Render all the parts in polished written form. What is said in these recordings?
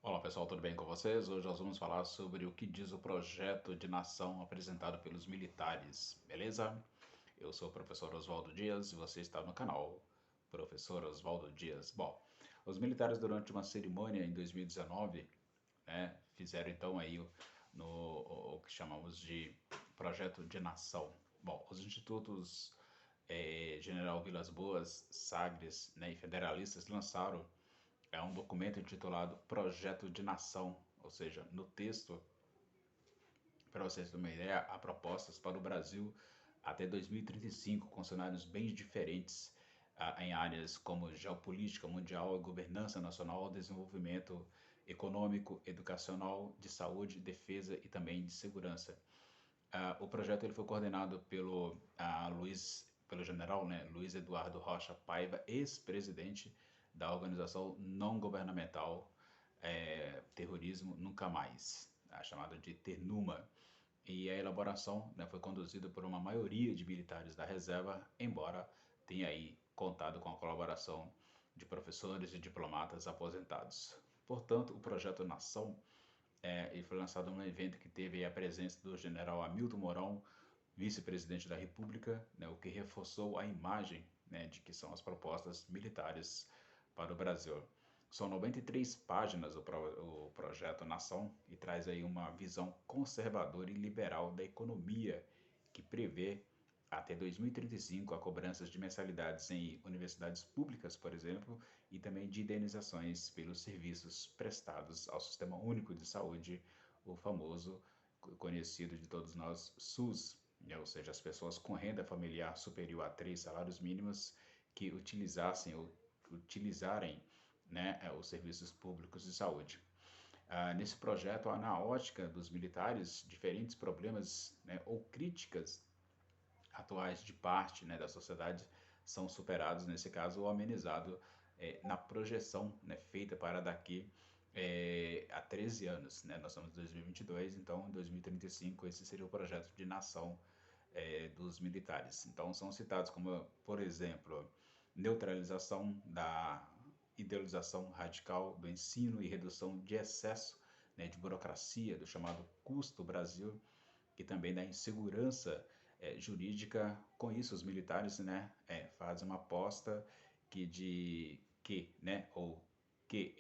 Olá pessoal, tudo bem com vocês? Hoje nós vamos falar sobre o que diz o projeto de nação apresentado pelos militares, beleza? Eu sou o professor Oswaldo Dias e você está no canal Professor Oswaldo Dias. Bom, os militares durante uma cerimônia em 2019, né, fizeram então aí o que chamamos de projeto de nação. Bom, os institutos General Vilas Boas, Sagres, né, e federalistas lançaram um documento intitulado Projeto de Nação, ou seja, no texto, para vocês terem uma ideia, há propostas para o Brasil até 2035, com cenários bem diferentes em áreas como geopolítica mundial, governança nacional, desenvolvimento econômico, educacional, de saúde, defesa e também de segurança. O projeto ele foi coordenado pelo general, né, Luiz Eduardo Rocha Paiva, ex-presidente da organização não governamental Terrorismo Nunca Mais, a chamada de TENUMA. E a elaboração, né, foi conduzida por uma maioria de militares da reserva, embora tenha aí contado com a colaboração de professores e diplomatas aposentados. Portanto, o projeto Nação ele foi lançado num evento que teve a presença do general Hamilton Mourão, vice-presidente da República, né, o que reforçou a imagem, né, de que são as propostas militares para o Brasil. São 93 páginas o projeto Nação e traz aí uma visão conservadora e liberal da economia que prevê até 2035 a cobranças de mensalidades em universidades públicas, por exemplo, e também de indenizações pelos serviços prestados ao Sistema Único de Saúde, o famoso, conhecido de todos nós, SUS, né? Ou seja, as pessoas com renda familiar superior a 3 salários mínimos que utilizassem ou utilizarem, né, os serviços públicos de saúde. Nesse projeto, há na ótica dos militares diferentes problemas, né, ou críticas atuais de parte, né, da sociedade são superados, nesse caso, ou amenizados na projeção, né, feita para daqui a 13 anos. Né? Nós estamos em 2022, então em 2035 esse seria o projeto de nação dos militares. Então são citados como, por exemplo, neutralização da idealização radical do ensino e redução de excesso, né, de burocracia, do chamado custo Brasil, e também da insegurança jurídica. Com isso, os militares, né, fazem uma aposta que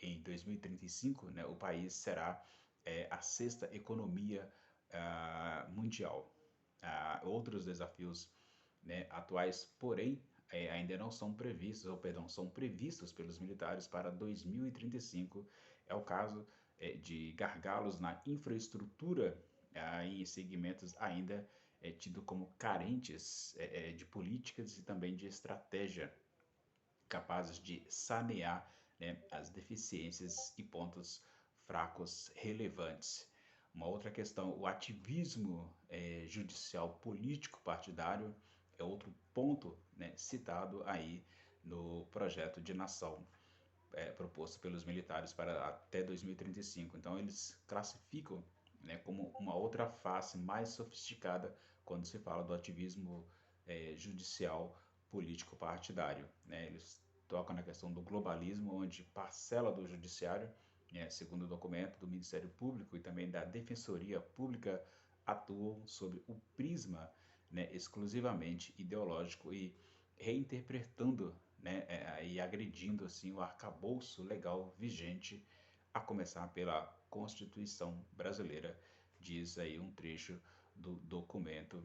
em 2035, né, o país será a sexta economia mundial. Outros desafios, né, atuais, porém, ainda não são previstos, ou perdão, são previstos pelos militares para 2035. É o caso de gargalos na infraestrutura em segmentos ainda tido como carentes de políticas e também de estratégia capazes de sanear, né, as deficiências e pontos fracos relevantes. Uma outra questão, o ativismo judicial político partidário é outro ponto, né, citado aí no projeto de nação proposto pelos militares para até 2035. Então eles classificam, né, como uma outra face mais sofisticada quando se fala do ativismo judicial político partidário. Né? Eles tocam na questão do globalismo, onde parcela do judiciário, segundo o documento do Ministério Público e também da Defensoria Pública, atuam sob o prisma, né, exclusivamente ideológico e reinterpretando, né, e agredindo assim o arcabouço legal vigente, a começar pela Constituição brasileira, diz aí um trecho do documento,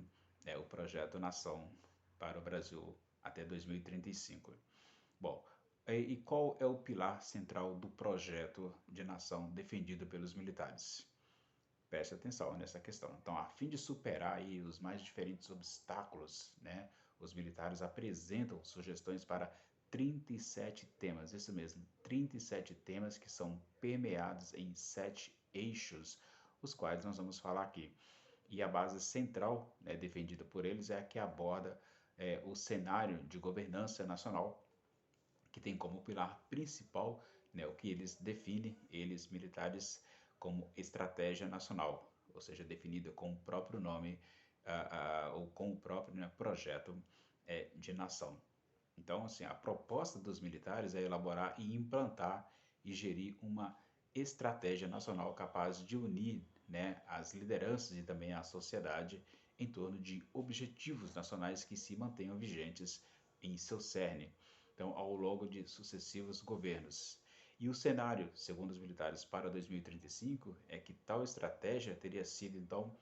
o Projeto Nação para o Brasil até 2035. Bom, e qual é o pilar central do projeto de nação defendido pelos militares? Preste atenção nessa questão. Então, a fim de superar aí os mais diferentes obstáculos, né, os militares apresentam sugestões para 37 temas, isso mesmo, 37 temas que são permeados em 7 eixos, os quais nós vamos falar aqui. E a base central, né, defendida por eles, é a que aborda o cenário de governança nacional, que tem como pilar principal, né, o que eles definem, eles militares, como estratégia nacional, ou seja, definida com o próprio nome ou com o próprio, né, projeto de nação. Então, assim, a proposta dos militares é elaborar e implantar e gerir uma estratégia nacional capaz de unir, né, as lideranças e também a sociedade em torno de objetivos nacionais que se mantenham vigentes em seu cerne, então, ao longo de sucessivos governos. E o cenário, segundo os militares, para 2035 é que tal estratégia teria sido, então,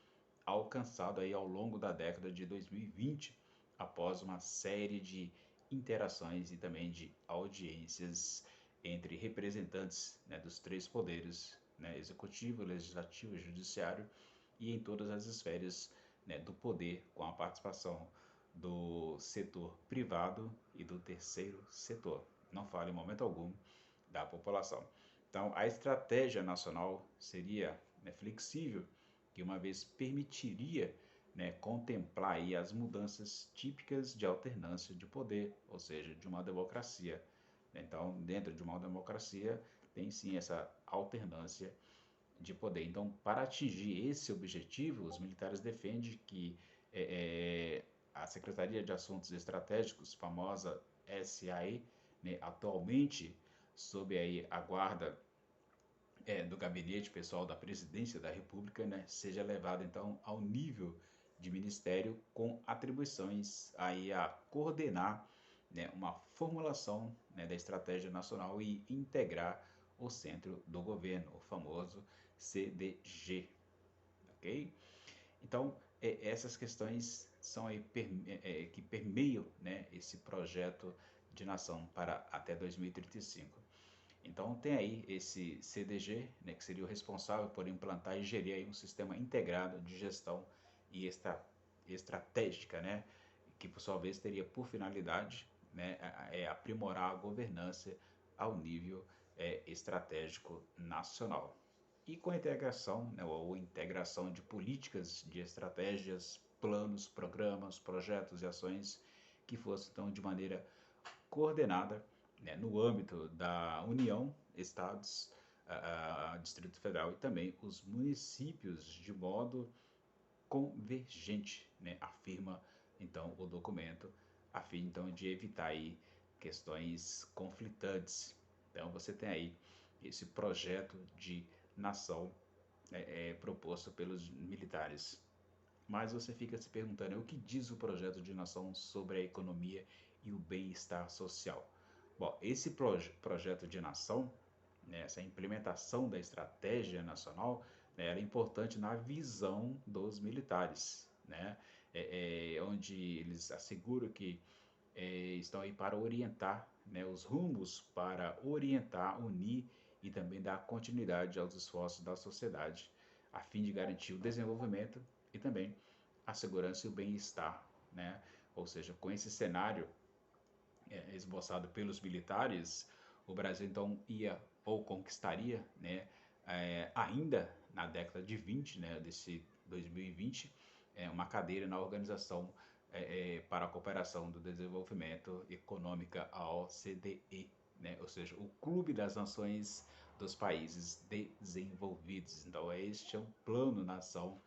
alcançado aí ao longo da década de 2020, após uma série de interações e também de audiências entre representantes, né, dos três poderes, né, executivo, legislativo e judiciário, e em todas as esferas, né, do poder, com a participação do setor privado e do terceiro setor. Não falo em momento algum da população. Então, a estratégia nacional seria, né, flexível, que uma vez permitiria, né, contemplar aí as mudanças típicas de alternância de poder, ou seja, de uma democracia. Então, dentro de uma democracia, tem sim essa alternância de poder. Então, para atingir esse objetivo, os militares defendem que a Secretaria de Assuntos Estratégicos, famosa SAE, né, atualmente sob aí a guarda do gabinete pessoal da presidência da República, né, seja levado então ao nível de ministério com atribuições aí a coordenar, né, uma formulação, né, da estratégia nacional e integrar o centro do governo, o famoso CDG, ok? Então, essas questões são aí que permeiam, né, esse projeto de nação para até 2035. Então tem aí esse CDG, né, que seria o responsável por implantar e gerir aí um sistema integrado de gestão e estratégica, né, que por sua vez teria por finalidade, né, aprimorar a governança ao nível estratégico nacional. E com a integração, né, ou integração de políticas, de estratégias, planos, programas, projetos e ações que fossem então de maneira coordenada, né, no âmbito da União, Estados, Distrito Federal e também os municípios de modo convergente, né, afirma então o documento, a fim então de evitar aí questões conflitantes. Então você tem aí esse projeto de nação proposto pelos militares. Mas você fica se perguntando, o que diz o projeto de nação sobre a economia e o bem-estar social? Bom, esse projeto de nação, né, essa implementação da estratégia nacional, né, era importante na visão dos militares, né, onde eles asseguram que estão aí para orientar, né, os rumos para orientar, unir e também dar continuidade aos esforços da sociedade, a fim de garantir o desenvolvimento e também a segurança e o bem-estar, né? Ou seja, com esse cenário esboçado pelos militares, o Brasil então ia ou conquistaria, né, ainda na década de 20, né, desse 2020, uma cadeira na Organização para a Cooperação do Desenvolvimento Econômica, a OCDE, né, ou seja, o Clube das Nações dos Países Desenvolvidos. Então, este é um plano nação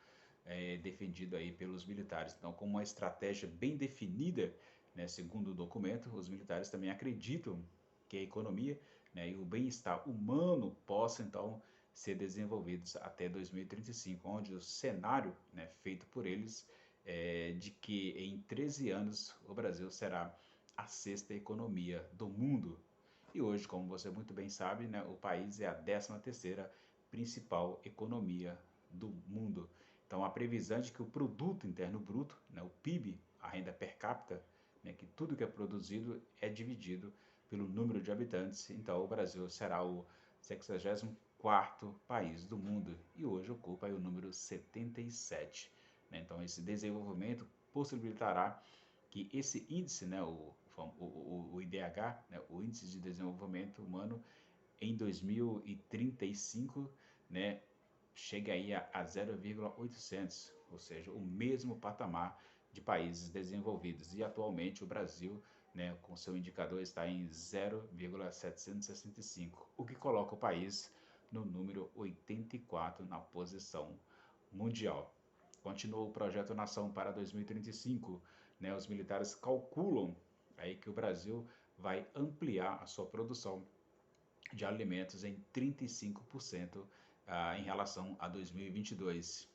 defendido aí pelos militares. Então, com uma estratégia bem definida, né, segundo o documento, os militares também acreditam que a economia, né, e o bem-estar humano possam então ser desenvolvidos até 2035, onde o cenário, né, feito por eles de que em 13 anos o Brasil será a sexta economia do mundo. E hoje, como você muito bem sabe, né, o país é a 13ª principal economia do mundo. Então, a previsão é de que o produto interno bruto, né, o PIB, a renda per capita, né, que tudo que é produzido é dividido pelo número de habitantes. Então, o Brasil será o 64º país do mundo e hoje ocupa aí o número 77. Né? Então, esse desenvolvimento possibilitará que esse índice, né, o IDH, né, o Índice de Desenvolvimento Humano, em 2035, né, chega aí a 0,800, ou seja, o mesmo patamar de países desenvolvidos. E atualmente o Brasil, né, com seu indicador está em 0,765, o que coloca o país no número 84 na posição mundial. Continua o projeto Nação para 2035, né, os militares calculam aí que o Brasil vai ampliar a sua produção de alimentos em 35% em relação a 2022.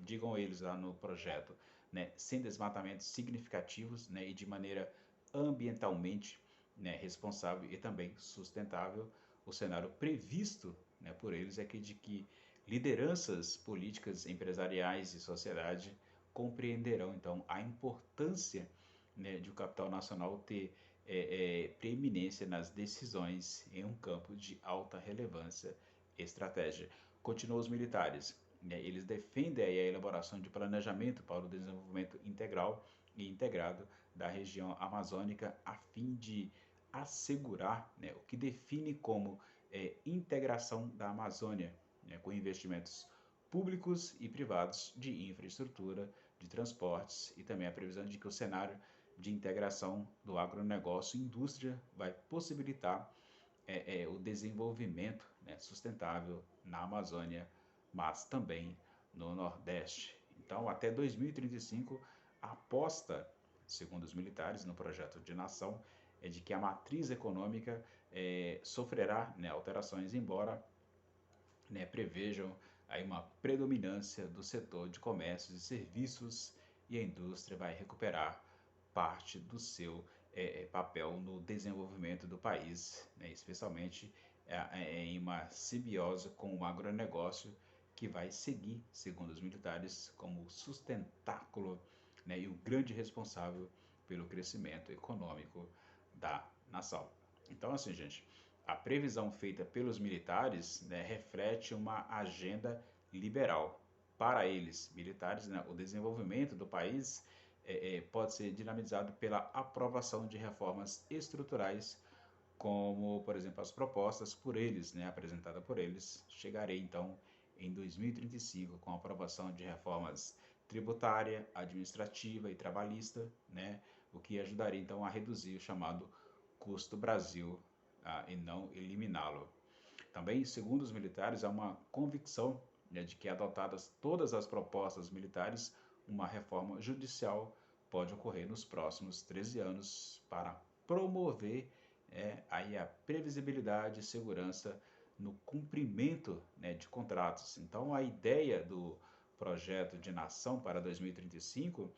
Digam eles lá no projeto, né, sem desmatamentos significativos, né, e de maneira ambientalmente, né, responsável e também sustentável. O cenário previsto, né, por eles é que de que lideranças políticas, empresariais e sociedade compreenderão então a importância, né, de o capital nacional ter preeminência nas decisões em um campo de alta relevância e estratégia. Continuam os militares, né, eles defendem a elaboração de planejamento para o desenvolvimento integral e integrado da região amazônica, a fim de assegurar, né, o que define como integração da Amazônia, né, com investimentos públicos e privados de infraestrutura, de transportes e também a previsão de que o cenário de integração do agronegócio e indústria vai possibilitar o desenvolvimento, né, sustentável na Amazônia, mas também no Nordeste. Então, até 2035, a aposta, segundo os militares, no projeto de nação, é de que a matriz econômica sofrerá, né, alterações, embora, né, prevejam aí uma predominância do setor de comércios e serviços, e a indústria vai recuperar parte do seu papel no desenvolvimento do país, né, especialmente em uma simbiose com o agronegócio, que vai seguir, segundo os militares, como o sustentáculo, né, e o grande responsável pelo crescimento econômico da nação. Então, assim, gente, a previsão feita pelos militares, né, reflete uma agenda liberal. Para eles, militares, né, o desenvolvimento do país pode ser dinamizado pela aprovação de reformas estruturais, como, por exemplo, as propostas por eles, né, apresentada por eles. Chegarei, então, em 2035 com a aprovação de reformas tributária, administrativa e trabalhista, né, o que ajudaria, então, a reduzir o chamado custo Brasil, e não eliminá-lo. Também, segundo os militares, há uma convicção, né, de que, adotadas todas as propostas militares, uma reforma judicial pode ocorrer nos próximos 13 anos para promover aí a previsibilidade e segurança no cumprimento, né, de contratos. Então, a ideia do projeto de nação para 2035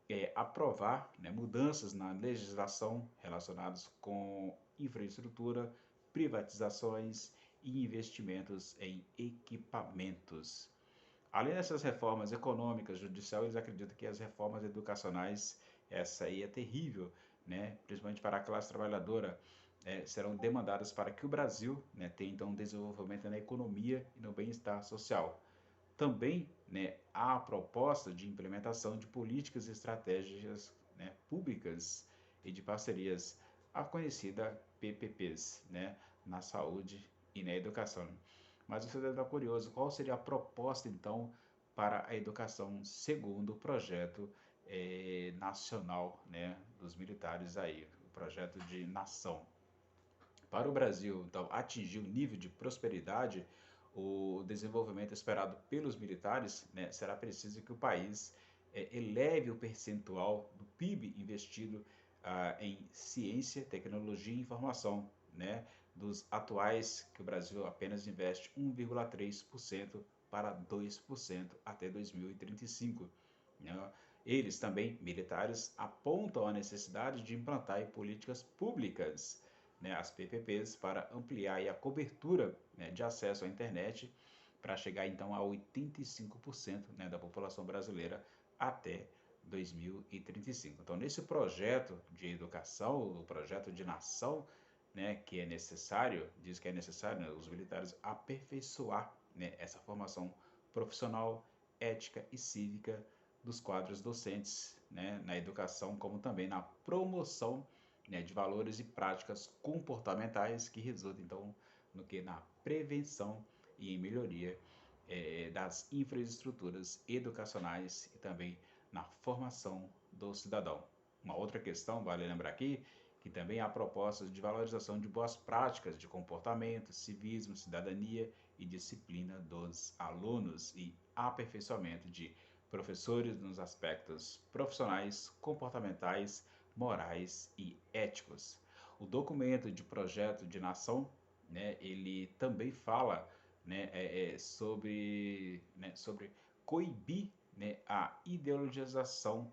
é aprovar, né, mudanças na legislação relacionadas com infraestrutura, privatizações e investimentos em equipamentos. Além dessas reformas econômicas, judicial, eles acreditam que as reformas educacionais, essa aí é terrível, né, principalmente para a classe trabalhadora, serão demandadas para que o Brasil, né, tenha então um desenvolvimento na economia e no bem-estar social. Também, né, há a proposta de implementação de políticas e estratégias, né, públicas e de parcerias, a conhecida PPPs, né, na saúde e na educação. Mas você deve estar curioso, qual seria a proposta, então, para a educação segundo o projeto nacional, né, dos militares aí, o projeto de nação. Para o Brasil, então, atingir o nível de prosperidade, o desenvolvimento esperado pelos militares, né, será preciso que o país eleve o percentual do PIB investido em ciência, tecnologia e informação, né, dos atuais, que o Brasil apenas investe 1,3% para 2% até 2035. Né? Eles também, militares, apontam a necessidade de implantar políticas públicas, né, as PPPs, para ampliar a cobertura, né, de acesso à internet, para chegar então a 85%, né, da população brasileira até 2035. Então, nesse projeto de educação, o projeto de nação, né, que é necessário, diz que é necessário, né, os militares aperfeiçoar, né, essa formação profissional, ética e cívica dos quadros docentes, né, na educação, como também na promoção, né, de valores e práticas comportamentais, que resultam então no que na prevenção e em melhoria das infraestruturas educacionais e também na formação do cidadão. Uma outra questão, vale lembrar aqui, que também há propostas de valorização de boas práticas de comportamento, civismo, cidadania e disciplina dos alunos, e aperfeiçoamento de professores nos aspectos profissionais, comportamentais, morais e éticos. O documento de projeto de nação, né, ele também fala, né, sobre coibir, né, a ideologização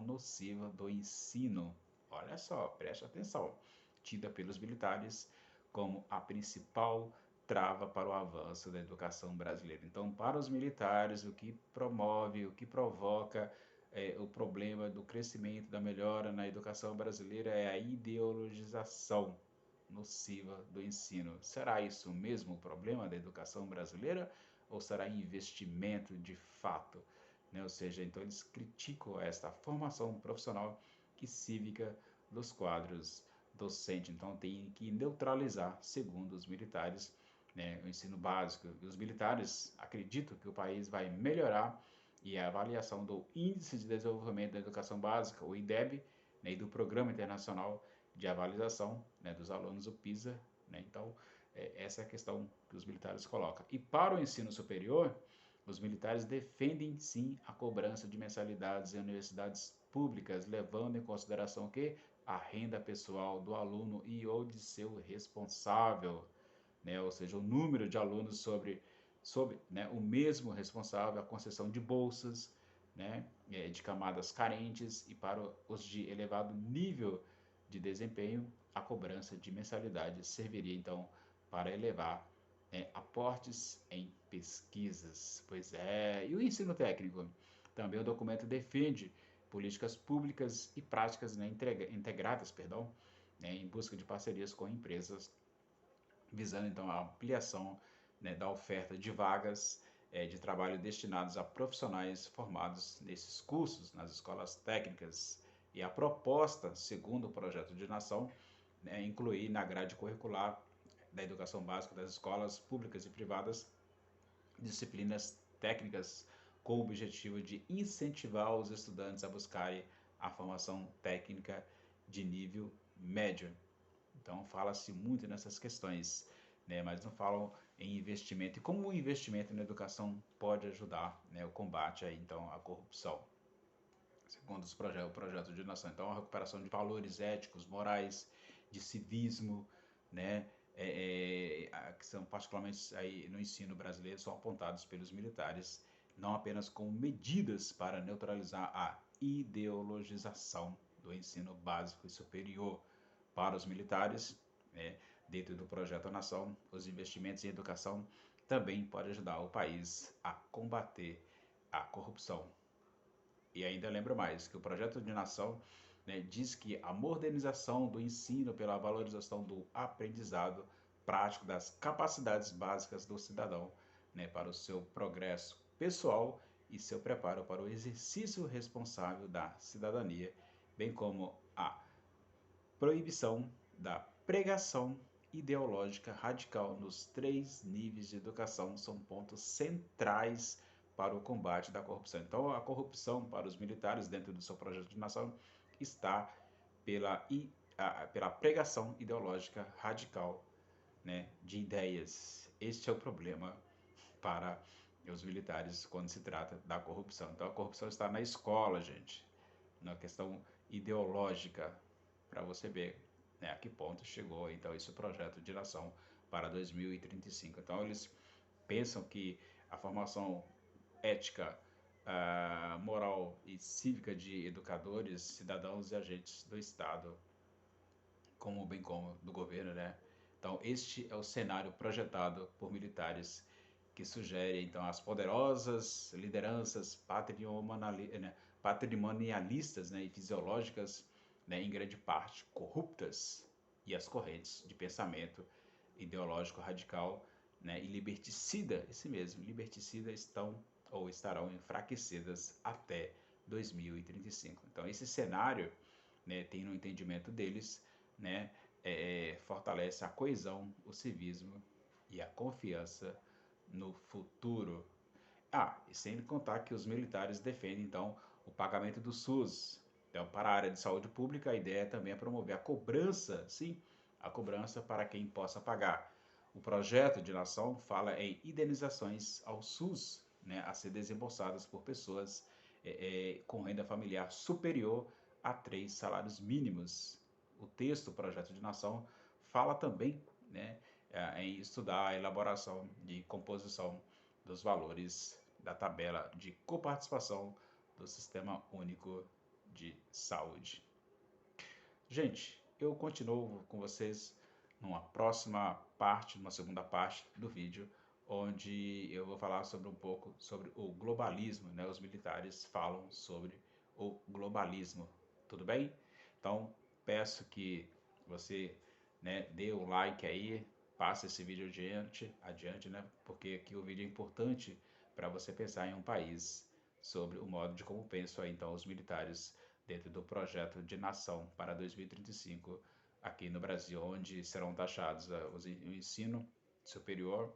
nociva do ensino. Olha só, preste atenção. Tida pelos militares como a principal trava para o avanço da educação brasileira. Então, para os militares, o que promove, o que provoca o problema do crescimento, da melhora na educação brasileira é a ideologização nociva do ensino. Será isso mesmo o problema da educação brasileira ou será investimento de fato? Né? Ou seja, então eles criticam esta formação profissional e cívica dos quadros docentes. Então tem que neutralizar, segundo os militares, né, o ensino básico. E os militares acreditam que o país vai melhorar e a avaliação do Índice de Desenvolvimento da Educação Básica, o IDEB, né, e do Programa Internacional de Avaliação, né, dos alunos, o PISA. Né, então, essa é a questão que os militares colocam. E para o ensino superior, os militares defendem sim a cobrança de mensalidades em universidades públicas, levando em consideração que a renda pessoal do aluno e ou de seu responsável, né, ou seja, o número de alunos sobre né, o mesmo responsável, a concessão de bolsas, né, de camadas carentes e para os de elevado nível de desempenho, a cobrança de mensalidade serviria então para elevar aportes em pesquisas. Pois é, e o ensino técnico? Também o documento defende políticas públicas e práticas, né, integradas, perdão, né, em busca de parcerias com empresas visando então a ampliação, né, da oferta de vagas de trabalho destinados a profissionais formados nesses cursos, nas escolas técnicas. E a proposta, segundo o projeto de nação, né, incluir na grade curricular da educação básica das escolas públicas e privadas disciplinas técnicas com o objetivo de incentivar os estudantes a buscarem a formação técnica de nível médio. Então, fala-se muito nessas questões, né, mas não falam em investimento e como o investimento na educação pode ajudar, né, o combate aí, então, à corrupção, segundo o projeto de nação. Então, a recuperação de valores éticos, morais, de civismo, né, que são particularmente aí no ensino brasileiro, são apontados pelos militares, não apenas como medidas para neutralizar a ideologização do ensino básico e superior. Para os militares, né, dentro do projeto Nação, os investimentos em educação também podem ajudar o país a combater a corrupção. E ainda lembro mais que o projeto de nação, né, diz que a modernização do ensino pela valorização do aprendizado prático das capacidades básicas do cidadão, né, para o seu progresso pessoal e seu preparo para o exercício responsável da cidadania, bem como a proibição da pregação ideológica radical nos três níveis de educação são pontos centrais para o combate da corrupção. Então, a corrupção para os militares, dentro do seu projeto de nação, está pela, pela pregação ideológica radical, né, de ideias. Este é o problema para os militares quando se trata da corrupção. Então, a corrupção está na escola, gente, na questão ideológica, para você ver, né, a que ponto chegou então esse projeto de nação para 2035. Então, eles pensam que a formação ética, moral e cívica de educadores, cidadãos e agentes do Estado, como bem como do governo, né? Então, este é o cenário projetado por militares que sugere então as poderosas lideranças patrimonialistas, né, e fisiológicas, né, em grande parte corruptas, e as correntes de pensamento ideológico radical, né, e liberticida, esse mesmo, liberticida estão ou estarão enfraquecidas até 2035. Então, esse cenário, né, tem no entendimento deles, né, fortalece a coesão, o civismo e a confiança no futuro. E sem contar que os militares defendem, então, o pagamento do SUS. Então, para a área de saúde pública, a ideia também é promover a cobrança, sim, a cobrança para quem possa pagar. O projeto de nação fala em indenizações ao SUS, né, a ser desembolsadas por pessoas com renda familiar superior a 3 salários mínimos. O texto, o projeto de nação, fala também, né, em estudar a elaboração de composição dos valores da tabela de coparticipação do Sistema Único de Saúde. Gente, eu continuo com vocês numa próxima parte, numa segunda parte do vídeo, onde eu vou falar sobre um pouco sobre o globalismo, né? Os militares falam sobre o globalismo, tudo bem? Então, peço que você, né, dê um like aí, passe esse vídeo adiante, né? Porque aqui o vídeo é importante para você pensar em um país sobre o modo de como pensam aí, então os militares dentro do projeto de nação para 2035 aqui no Brasil, onde serão taxados o ensino superior,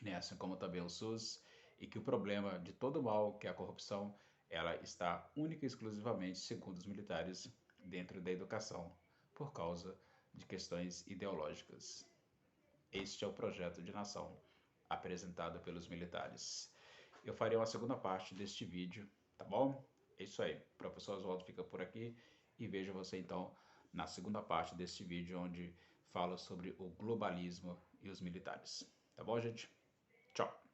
né, assim como também o SUS, e que o problema de todo o mal, que é a corrupção, ela está única e exclusivamente, segundo os militares, dentro da educação, por causa de questões ideológicas. Este é o projeto de nação apresentado pelos militares. Eu farei uma segunda parte deste vídeo, tá bom? É isso aí. O professor Oswaldo fica por aqui e vejo você então na segunda parte deste vídeo, onde falo sobre o globalismo e os militares. Tá bom, gente? Tchau!